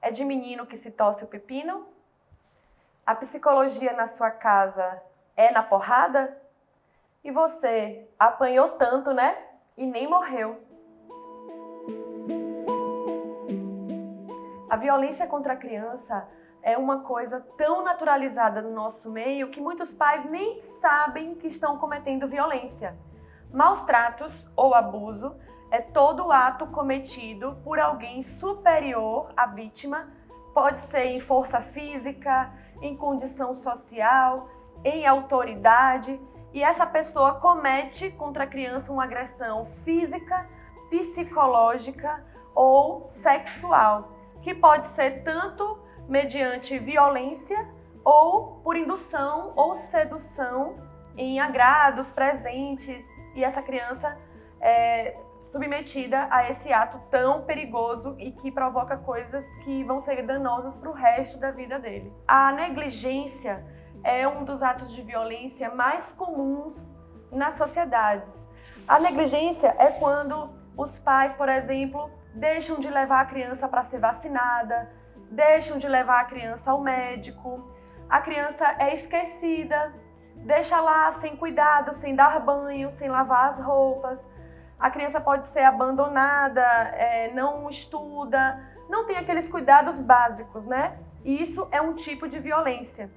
É de menino que se torce o pepino? A psicologia na sua casa é na porrada? E você apanhou tanto, né? E nem morreu. A violência contra a criança é uma coisa tão naturalizada no nosso meio que muitos pais nem sabem que estão cometendo violência. Maus tratos ou abuso é todo ato cometido por alguém superior à vítima, pode ser em força física, em condição social, em autoridade, e essa pessoa comete contra a criança uma agressão física, psicológica ou sexual, que pode ser tanto mediante violência ou por indução ou sedução em agrados, presentes, e essa criança é submetida a esse ato tão perigoso e que provoca coisas que vão ser danosas para o resto da vida dele. A negligência é um dos atos de violência mais comuns nas sociedades. A negligência é quando os pais, por exemplo, deixam de levar a criança para ser vacinada, deixam de levar a criança ao médico, a criança é esquecida, deixa lá sem cuidado, sem dar banho, sem lavar as roupas. A criança pode ser abandonada, não estuda, não tem aqueles cuidados básicos, né? E isso é um tipo de violência.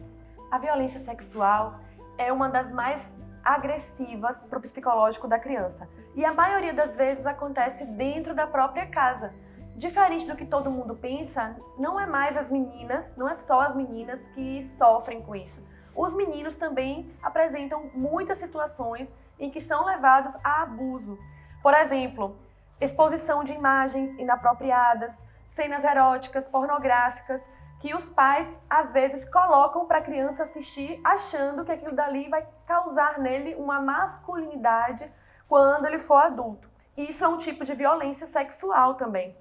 A violência sexual é uma das mais agressivas para o psicológico da criança. E a maioria das vezes acontece dentro da própria casa. Diferente do que todo mundo pensa, não é mais as meninas, não é só as meninas que sofrem com isso. Os meninos também apresentam muitas situações em que são levados a abuso. Por exemplo, exposição de imagens inapropriadas, cenas eróticas, pornográficas, que os pais, às vezes, colocam para a criança assistir, achando que aquilo dali vai causar nele uma masculinidade quando ele for adulto. Isso é um tipo de violência sexual também.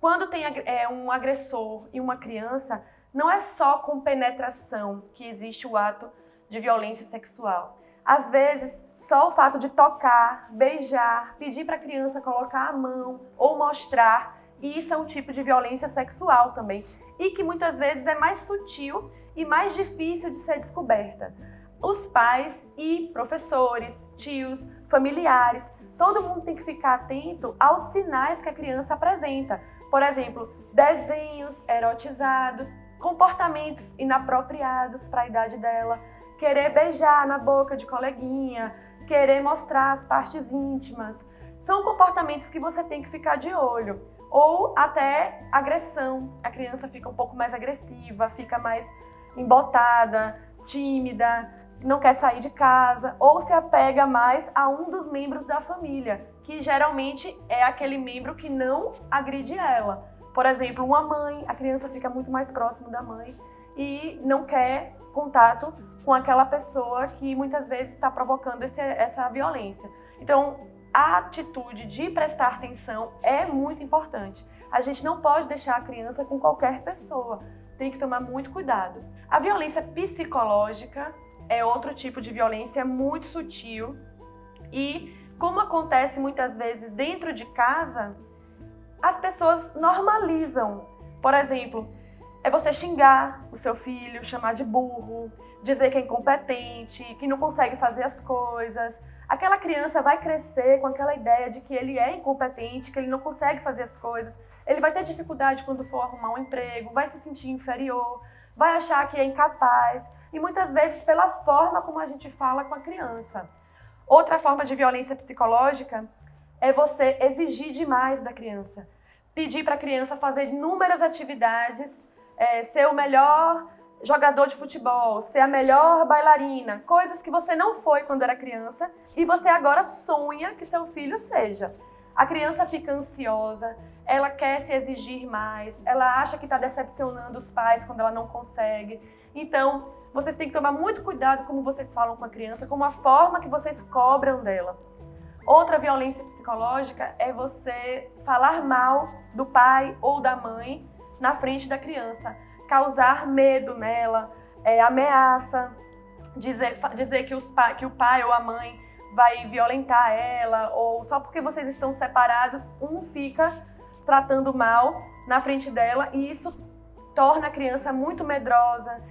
Quando tem um agressor e uma criança, não é só com penetração que existe o ato de violência sexual. Às vezes, só o fato de tocar, beijar, pedir para a criança colocar a mão ou mostrar, e isso é um tipo de violência sexual também, e que muitas vezes é mais sutil e mais difícil de ser descoberta. Os pais e professores, tios, familiares, todo mundo tem que ficar atento aos sinais que a criança apresenta. Por exemplo, desenhos erotizados, comportamentos inapropriados para a idade dela, querer beijar na boca de coleguinha, querer mostrar as partes íntimas. São comportamentos que você tem que ficar de olho. Ou até agressão. A criança fica um pouco mais agressiva, fica mais embotada, tímida, não quer sair de casa, ou se apega mais a um dos membros da família, que geralmente é aquele membro que não agride ela. Por exemplo, uma mãe, a criança fica muito mais próximo da mãe e não quer contato com aquela pessoa que muitas vezes está provocando essa violência. Então, a atitude de prestar atenção é muito importante. A gente não pode deixar a criança com qualquer pessoa, tem que tomar muito cuidado. A violência psicológica é outro tipo de violência muito sutil e, como acontece muitas vezes dentro de casa, as pessoas normalizam. Por exemplo, é você xingar o seu filho, chamar de burro, dizer que é incompetente, que não consegue fazer as coisas. Aquela criança vai crescer com aquela ideia de que ele é incompetente, que ele não consegue fazer as coisas. Ele vai ter dificuldade quando for arrumar um emprego, vai se sentir inferior, vai achar que é incapaz. E muitas vezes pela forma como a gente fala com a criança. Outra forma de violência psicológica é você exigir demais da criança. Pedir para a criança fazer inúmeras atividades, ser o melhor jogador de futebol, ser a melhor bailarina, coisas que você não foi quando era criança e você agora sonha que seu filho seja. A criança fica ansiosa, ela quer se exigir mais, ela acha que está decepcionando os pais quando ela não consegue. Então, vocês têm que tomar muito cuidado como vocês falam com a criança, com a forma que vocês cobram dela. Outra violência psicológica é você falar mal do pai ou da mãe na frente da criança, causar medo nela, ameaça, dizer que o pai ou a mãe vai violentar ela, ou só porque vocês estão separados, um fica tratando mal na frente dela, e isso torna a criança muito medrosa,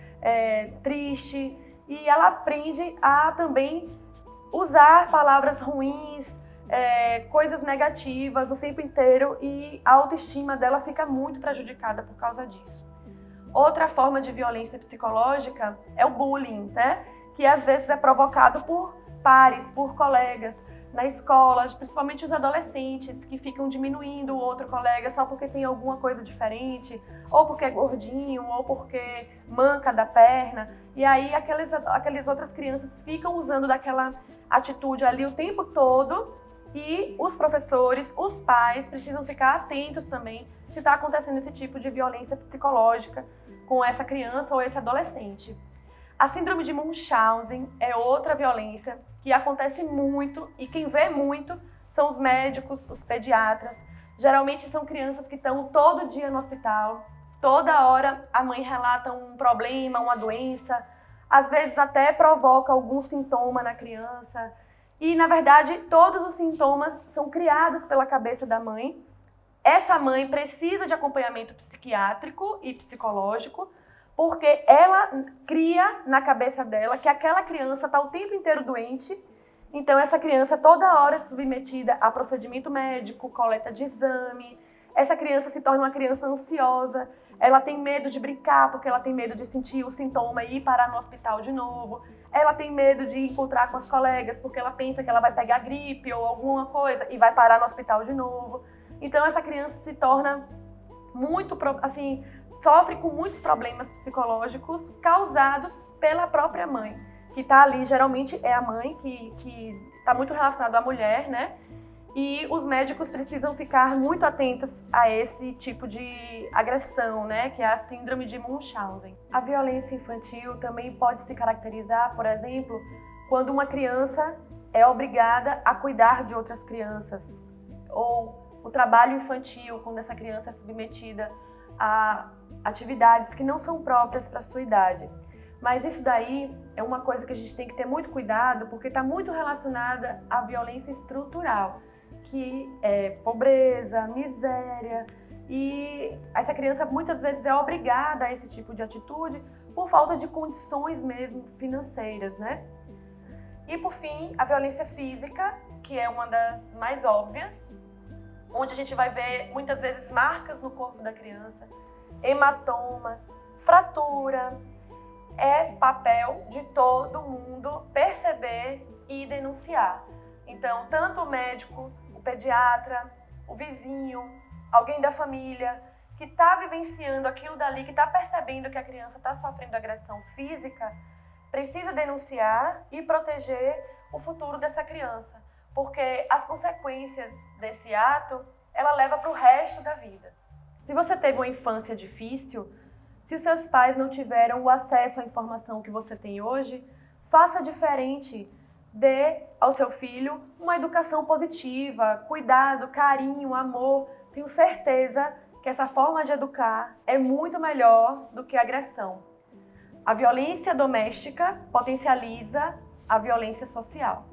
triste, e ela aprende a também usar palavras ruins, coisas negativas o tempo inteiro, e a autoestima dela fica muito prejudicada por causa disso. Outra forma de violência psicológica é o bullying, né? Que às vezes é provocado por pares, por colegas na escola, principalmente os adolescentes que ficam diminuindo o outro colega só porque tem alguma coisa diferente, ou porque é gordinho, ou porque manca da perna. E aí aquelas outras crianças ficam usando daquela atitude ali o tempo todo, e os professores, os pais precisam ficar atentos também se está acontecendo esse tipo de violência psicológica com essa criança ou esse adolescente. A síndrome de Munchausen é outra violência que acontece muito, e quem vê muito são os médicos, os pediatras. Geralmente são crianças que estão todo dia no hospital, toda hora a mãe relata um problema, uma doença, às vezes até provoca algum sintoma na criança. E, na verdade, todos os sintomas são criados pela cabeça da mãe. Essa mãe precisa de acompanhamento psiquiátrico e psicológico, porque ela cria na cabeça dela que aquela criança está o tempo inteiro doente. Então, essa criança toda hora é submetida a procedimento médico, coleta de exame. Essa criança se torna uma criança ansiosa. Ela tem medo de brincar, porque ela tem medo de sentir o sintoma e ir parar no hospital de novo. Ela tem medo de encontrar com as colegas, porque ela pensa que ela vai pegar gripe ou alguma coisa e vai parar no hospital de novo. Então, essa criança se torna muito, assim, sofre com muitos problemas psicológicos causados pela própria mãe, que está ali, geralmente é a mãe, que está muito relacionado à mulher, né? E os médicos precisam ficar muito atentos a esse tipo de agressão, né? Que é a síndrome de Munchausen. A violência infantil também pode se caracterizar, por exemplo, quando uma criança é obrigada a cuidar de outras crianças, ou o trabalho infantil, quando essa criança é submetida a atividades que não são próprias para a sua idade. Mas isso daí é uma coisa que a gente tem que ter muito cuidado, porque está muito relacionada à violência estrutural, que é pobreza, miséria, e essa criança muitas vezes é obrigada a esse tipo de atitude por falta de condições mesmo financeiras, né? E por fim, a violência física, que é uma das mais óbvias, onde a gente vai ver muitas vezes marcas no corpo da criança, hematomas, fratura. É papel de todo mundo perceber e denunciar. Então, tanto o médico, o pediatra, o vizinho, alguém da família que está vivenciando aquilo dali, que está percebendo que a criança está sofrendo agressão física, precisa denunciar e proteger o futuro dessa criança, porque as consequências desse ato, ela leva para o resto da vida. Se você teve uma infância difícil, se os seus pais não tiveram o acesso à informação que você tem hoje, faça diferente. Dê ao seu filho uma educação positiva, cuidado, carinho, amor. Tenho certeza que essa forma de educar é muito melhor do que a agressão. A violência doméstica potencializa a violência social.